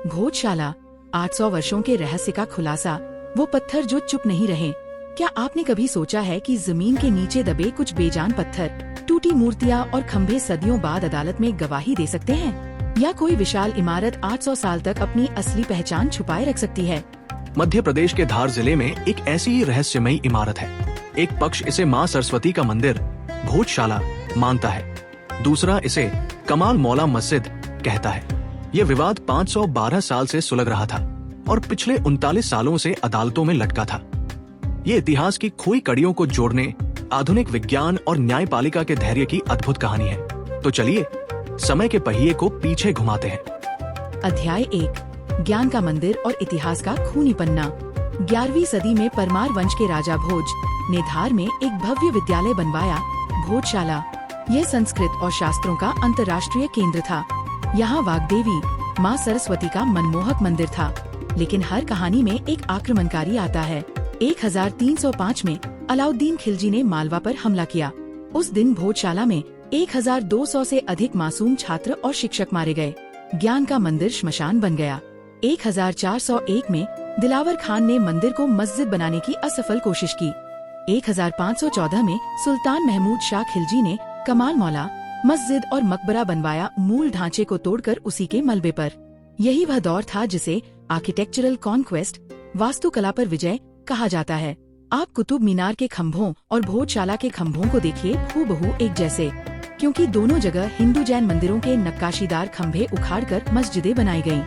भोजशाला, 800 वर्षों के रहस्य का खुलासा, वो पत्थर जो चुप नहीं रहे। क्या आपने कभी सोचा है कि जमीन के नीचे दबे कुछ बेजान पत्थर, टूटी मूर्तियाँ और खंभे सदियों बाद अदालत में गवाही दे सकते हैं? या कोई विशाल इमारत 800 साल तक अपनी असली पहचान छुपाए रख सकती है? मध्य प्रदेश के धार जिले में एक ऐसी ही रहस्यमयी इमारत है। एक पक्ष इसे मां सरस्वती का मंदिर भोजशाला मानता है, दूसरा इसे कमाल मौला मस्जिद कहता है। ये विवाद 512 साल से सुलग रहा था और पिछले 39 सालों से अदालतों में लटका था। ये इतिहास की खोई कड़ियों को जोड़ने, आधुनिक विज्ञान और न्यायपालिका के धैर्य की अद्भुत कहानी है। तो चलिए समय के पहिए को पीछे घुमाते हैं। अध्याय 1, ज्ञान का मंदिर और इतिहास का खूनी पन्ना। 11वीं सदी में परमार वंश के राजा भोज ने धार में एक भव्य विद्यालय बनवाया, भोजशाला। यह संस्कृत और शास्त्रों का अंतर्राष्ट्रीय केंद्र था। यहाँ वाग्देवी माँ सरस्वती का मनमोहक मंदिर था। लेकिन हर कहानी में एक आक्रमणकारी आता है। 1305 में अलाउद्दीन खिलजी ने मालवा पर हमला किया। उस दिन भोजशाला में 1200 से अधिक मासूम छात्र और शिक्षक मारे गए। ज्ञान का मंदिर श्मशान बन गया। 1401 में दिलावर खान ने मंदिर को मस्जिद बनाने की असफल कोशिश की। 1514 में सुल्तान महमूद शाह खिलजी ने कमाल मौला मस्जिद और मकबरा बनवाया, मूल ढांचे को तोड़कर उसी के मलबे पर। यही वह दौर था जिसे आर्किटेक्चरल कॉन्क्वेस्ट, वास्तुकला पर विजय कहा जाता है। आप कुतुब मीनार के खम्भों और भोजशाला के खम्भों को देखिए, हूबहू एक जैसे, क्योंकि दोनों जगह हिंदू जैन मंदिरों के नक्काशीदार खम्भे उखाड़कर मस्जिदें बनाई गईं।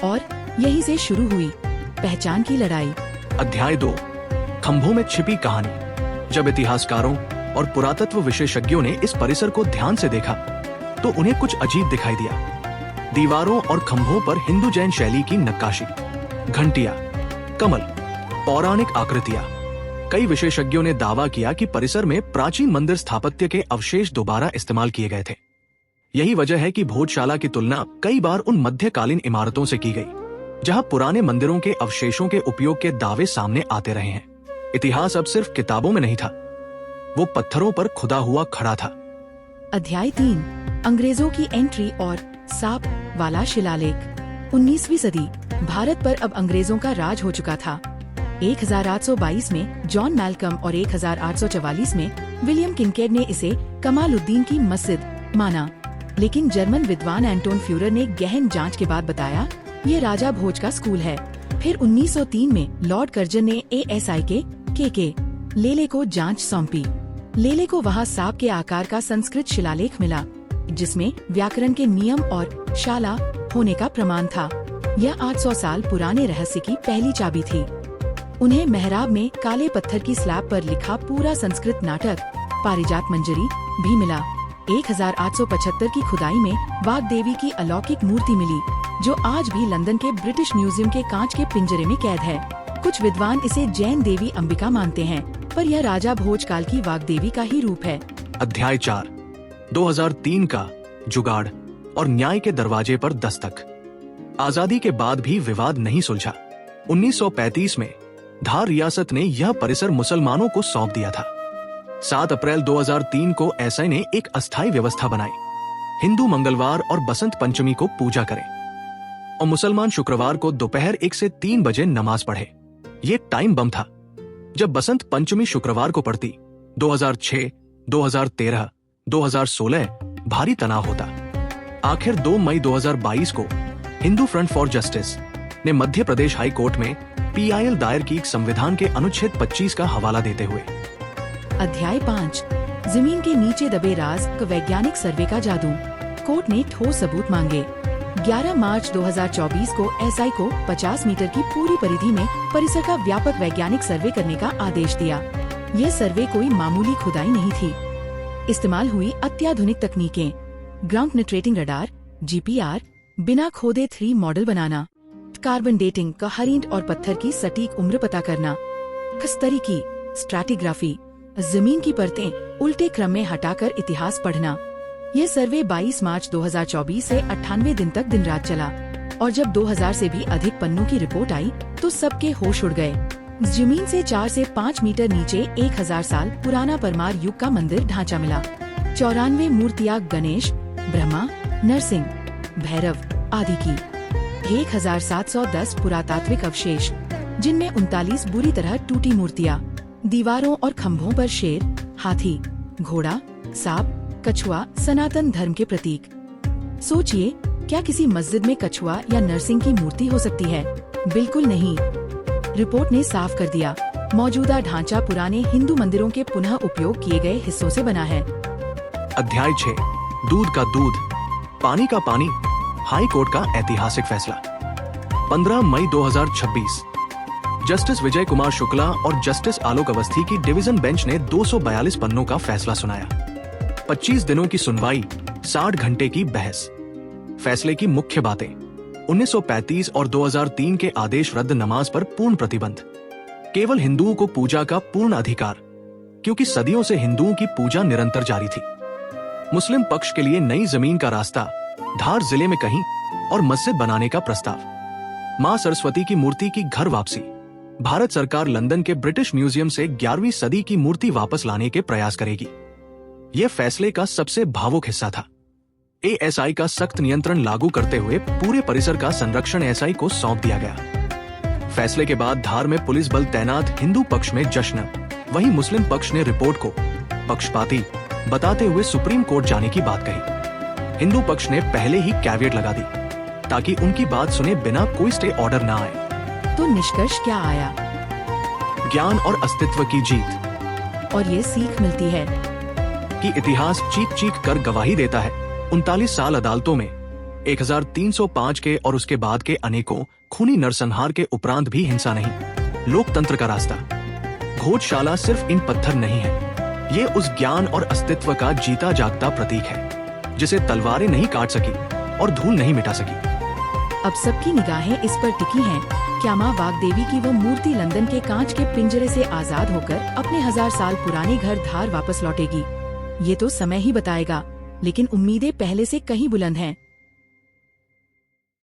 और यहीं से शुरू हुई पहचान की लड़ाई। अध्याय 2, खम्भों में छिपी कहानी। जब इतिहासकारों और पुरातत्व विशेषज्ञों ने इस परिसर को ध्यान से देखा तो उन्हें कुछ अजीब दिखाई दिया। दीवारों और खम्भों पर हिंदू जैन शैली की नक्काशी, घंटियां, कमल, पौराणिक आकृतियां। कई विशेषज्ञों ने दावा किया कि परिसर में प्राचीन मंदिर स्थापत्य के अवशेष दोबारा इस्तेमाल किए गए थे। यही वजह है कि भोजशाला की तुलना कई बार उन मध्यकालीन इमारतों से की गई, जहां पुराने मंदिरों के अवशेषों के उपयोग के दावे सामने आते रहे हैं। इतिहास अब सिर्फ किताबों में नहीं था, वो पत्थरों पर खुदा हुआ खड़ा था। अध्याय 3, अंग्रेजों की एंट्री और सांप वाला शिलालेख। 19वीं सदी, भारत पर अब अंग्रेजों का राज हो चुका था। 1822 में जॉन मैल्कम और 1844 में विलियम किनकेड ने इसे कमालुद्दीन की मस्जिद माना। लेकिन जर्मन विद्वान एंटोन फ्यूरर ने गहन जांच के बाद बताया, ये राजा भोज का स्कूल है। फिर 1903 में लॉर्ड कर्जन ने ASI के लेले को जांच सौंपी। लेले को वहाँ सांप के आकार का संस्कृत शिलालेख मिला, जिसमें व्याकरण के नियम और शाला होने का प्रमाण था। यह 800 साल पुराने रहस्य की पहली चाबी थी। उन्हें मेहराब में काले पत्थर की स्लैब पर लिखा पूरा संस्कृत नाटक पारिजात मंजरी भी मिला। 1875 की खुदाई में वाग्देवी की अलौकिक मूर्ति मिली, जो आज भी लंदन के ब्रिटिश म्यूजियम के कांच के पिंजरे में कैद है। कुछ विद्वान इसे जैन देवी अंबिका मानते हैं, पर यह राजा भोज काल की वाग्देवी का ही रूप है। अध्याय 4, 2003 का जुगाड़ और न्याय के दरवाजे पर दस्तक। आजादी के बाद भी विवाद नहीं सुलझा। 1935 में धार रियासत ने यह परिसर मुसलमानों को सौंप दिया था। 7 अप्रैल 2003 को SI ने एक अस्थायी व्यवस्था बनाई। हिंदू मंगलवार और बसंत पंचमी को पूजा करें और मुसलमान शुक्रवार को दोपहर 1 से 3 बजे नमाज पढ़े। ये टाइम बम था। जब बसंत पंचमी शुक्रवार को पड़ती, 2006, 2013, 2016 भारी तनाव होता। आखिर 2 मई 2022 को हिंदू फ्रंट फॉर जस्टिस ने मध्य प्रदेश हाई कोर्ट में PIL दायर की संविधान के अनुच्छेद 25 का हवाला देते हुए। अध्याय 5, जमीन के नीचे दबे राज का वैज्ञानिक सर्वे का जादू। कोर्ट ने ठोस सबूत मांगे। 11 मार्च 2024 को SI को 50 मीटर की पूरी परिधि में परिसर का व्यापक वैज्ञानिक सर्वे करने का आदेश दिया। ये सर्वे कोई मामूली खुदाई नहीं थी। इस्तेमाल हुई अत्याधुनिक तकनीकें, ग्राउंड पेनिट्रेटिंग रडार GPR, बिना खोदे 3 मॉडल बनाना, कार्बन डेटिंग का हरिंड और पत्थर की सटीक उम्र पता करना, खस्तरीकी स्ट्रैटिग्राफी, जमीन की परतें उल्टे क्रम में हटाकर इतिहास पढ़ना। ये सर्वे 22 मार्च 2024 से 98 दिन तक दिन रात चला और जब 2000 से भी अधिक पन्नों की रिपोर्ट आई तो सबके होश उड़ गए। जमीन से 4 से 5 मीटर नीचे 1000 साल पुराना परमार युग का मंदिर ढांचा मिला। 94 मूर्तियां गणेश, ब्रह्मा, नरसिंह, भैरव आदि की। 1710 पुरातात्विक अवशेष, जिनमें 39 बुरी तरह टूटी मूर्तियाँ, दीवारों और खम्भों पर शेर, हाथी, घोड़ा, सांप, कछुआ सनातन धर्म के प्रतीक। सोचिए, क्या किसी मस्जिद में कछुआ या नरसिंह की मूर्ति हो सकती है? बिल्कुल नहीं। रिपोर्ट ने साफ कर दिया, मौजूदा ढांचा पुराने हिंदू मंदिरों के पुनः उपयोग किए गए हिस्सों से बना है। अध्याय 6, दूध का दूध, पानी का पानी, हाई कोर्ट का ऐतिहासिक फैसला। 15 मई 2026, जस्टिस विजय कुमार शुक्ला और जस्टिस आलोक अवस्थी की डिवीजन बेंच ने 242 पन्नों का फैसला सुनाया। 25 दिनों की सुनवाई, 60 घंटे की बहस। फैसले की मुख्य बातें: 1935 और 2003 के आदेश रद्द, नमाज पर पूर्ण प्रतिबंध, केवल हिंदुओं को पूजा का पूर्ण अधिकार, क्योंकि सदियों से हिंदुओं की पूजा निरंतर जारी थी। मुस्लिम पक्ष के लिए नई जमीन का रास्ता, धार जिले में कहीं और मस्जिद बनाने का प्रस्ताव। मां सरस्वती की मूर्ति की घर वापसी, भारत सरकार लंदन के ब्रिटिश म्यूजियम से 11वीं सदी की मूर्ति वापस लाने के प्रयास करेगी। यह फैसले का सबसे भावुक हिस्सा था। एएसआई का सख्त नियंत्रण लागू करते हुए पूरे परिसर का संरक्षण एएसआई को सौंप दिया गया। फैसले के बाद धार में पुलिस बल तैनात, हिंदू पक्ष में जश्न, वहीं मुस्लिम पक्ष ने रिपोर्ट को पक्षपाती बताते हुए सुप्रीम कोर्ट जाने की बात कही। हिंदू पक्ष ने पहले ही कैविएट लगा दी, ताकि उनकी बात सुने बिना कोई स्टे ऑर्डर न आए। तो निष्कर्ष क्या आया? ज्ञान और अस्तित्व की जीत। और ये सीख मिलती है कि इतिहास चीख चीख कर गवाही देता है। 39 साल अदालतों में 1305 के और उसके बाद के अनेकों खूनी नरसंहार के उपरांत भी हिंसा नहीं, लोकतंत्र का रास्ता। घोटशाला सिर्फ इन पत्थर नहीं है, ये उस ज्ञान और अस्तित्व का जीता जागता प्रतीक है, जिसे तलवारें नहीं काट सकी और धूल नहीं मिटा सकी। अब सबकी निगाहें इस पर टिकी हैं, क्या माँ वाग्देवी की वो मूर्ति लंदन के कांच के पिंजरे से आजाद होकर अपने 1000 साल पुराने घर धार वापस लौटेगी? ये तो समय ही बताएगा, लेकिन उम्मीदें पहले से कहीं बुलंद हैं।